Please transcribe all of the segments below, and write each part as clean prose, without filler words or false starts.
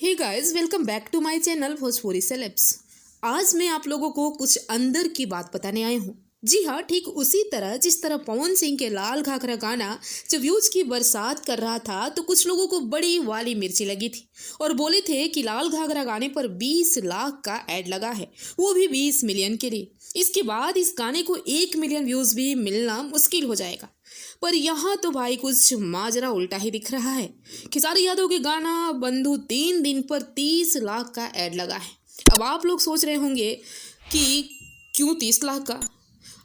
Hey guys, welcome back to my channel Bhojpuri celebs. आज मैं आप लोगों को कुछ अंदर की बात बताने आया हूँ। जी हाँ, ठीक उसी तरह जिस तरह पवन सिंह के लाल घाघरा गाना जब व्यूज की बरसात कर रहा था तो कुछ लोगों को बड़ी वाली मिर्ची लगी थी और बोले थे कि लाल घाघरा गाने पर 20 लाख का ऐड लगा है, वो भी 20 मिलियन के लिए। इसके बाद इस गाने को 1 मिलियन व्यूज भी मिलना मुश्किल हो जाएगा। पर यहाँ तो भाई कुछ माजरा उल्टा ही दिख रहा है। खेसारी यादव के गाना बंधु 3 दिन पर 30 लाख का ऐड लगा है। अब आप लोग सोच रहे होंगे कि क्यों 30 लाख का।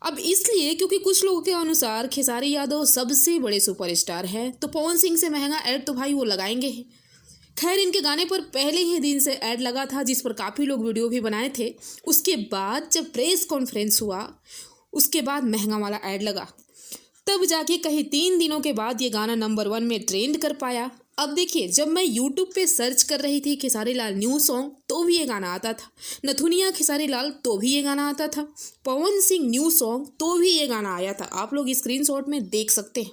अब इसलिए क्योंकि कुछ लोगों के अनुसार खेसारी यादव सबसे बड़े सुपरस्टार है, तो पवन सिंह से महंगा ऐड तो भाई वो लगाएंगे ही। खैर, इनके गाने पर पहले ही दिन से ऐड लगा था, जिस पर काफ़ी लोग वीडियो भी बनाए थे। उसके बाद जब प्रेस कॉन्फ्रेंस हुआ, उसके बाद महंगा वाला ऐड लगा, तब जाके कहीं 3 दिनों के बाद ये गाना नंबर 1 में ट्रेंड कर पाया। अब देखिए, जब मैं यूट्यूब पे सर्च कर रही थी खेसारी लाल न्यू सॉन्ग तो भी ये गाना आता था, नथुनिया खेसारी लाल तो भी ये गाना आता था, पवन सिंह न्यू सॉन्ग तो भी ये गाना आया था। आप लोग स्क्रीनशॉट में देख सकते हैं।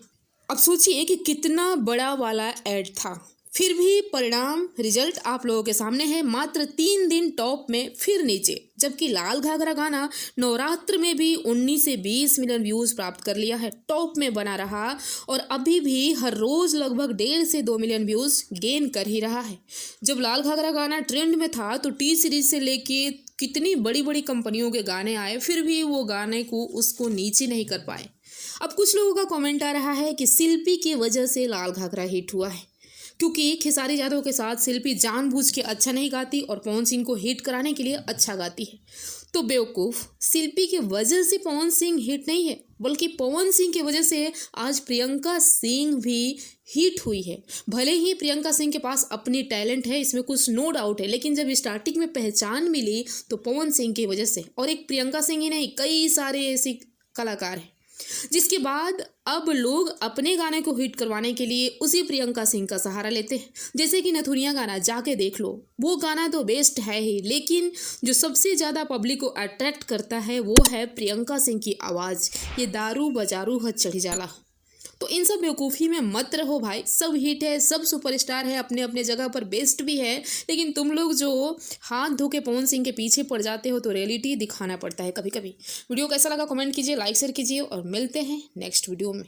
अब सोचिए कि कितना बड़ा वाला ऐड था, फिर भी परिणाम रिजल्ट आप लोगों के सामने है। मात्र 3 दिन टॉप में, फिर नीचे। जबकि लाल घाघरा गाना नवरात्र में भी 19 से 20 मिलियन व्यूज प्राप्त कर लिया है, टॉप में बना रहा और अभी भी हर रोज लगभग 1.5 से 2 मिलियन व्यूज गेन कर ही रहा है। जब लाल घाघरा गाना ट्रेंड में था तो टी सीरीज से लेके कितनी बड़ी बड़ी कंपनियों के गाने आए, फिर भी वो गाने को उसको नीचे नहीं कर पाए। अब कुछ लोगों का कमेंट आ रहा है कि शिल्पी की वजह से लाल घाघरा हिट हुआ है, क्योंकि खेसारी यादव के साथ शिल्पी जानबूझ के अच्छा नहीं गाती और पवन सिंह को हिट कराने के लिए अच्छा गाती है। तो बेवकूफ़, शिल्पी की वजह से पवन सिंह हिट नहीं है, बल्कि पवन सिंह की वजह से आज प्रियंका सिंह भी हिट हुई है। भले ही प्रियंका सिंह के पास अपनी टैलेंट है, इसमें कुछ नो डाउट है, लेकिन जब स्टार्टिंग में पहचान मिली तो पवन सिंह की वजह से। और एक प्रियंका सिंह ही नहीं, कई सारे ऐसे कलाकार हैं, जिसके बाद अब लोग अपने गाने को हिट करवाने के लिए उसी प्रियंका सिंह का सहारा लेते हैं। जैसे कि नथुनिया गाना जाके देख लो, वो गाना तो बेस्ट है ही, लेकिन जो सबसे ज़्यादा पब्लिक को अट्रैक्ट करता है वो है प्रियंका सिंह की आवाज़। ये दारू बजारू हद चढ़ी जाला। तो इन सब बेवकूफ़ी में मत रहो भाई। सब हिट है, सब सुपरस्टार है, अपने अपने जगह पर बेस्ट भी है, लेकिन तुम लोग जो हाथ धो के पवन सिंह के पीछे पड़ जाते हो तो रियलिटी दिखाना पड़ता है कभी कभी। वीडियो कैसा लगा कमेंट कीजिए, लाइक शेयर कीजिए और मिलते हैं नेक्स्ट वीडियो में।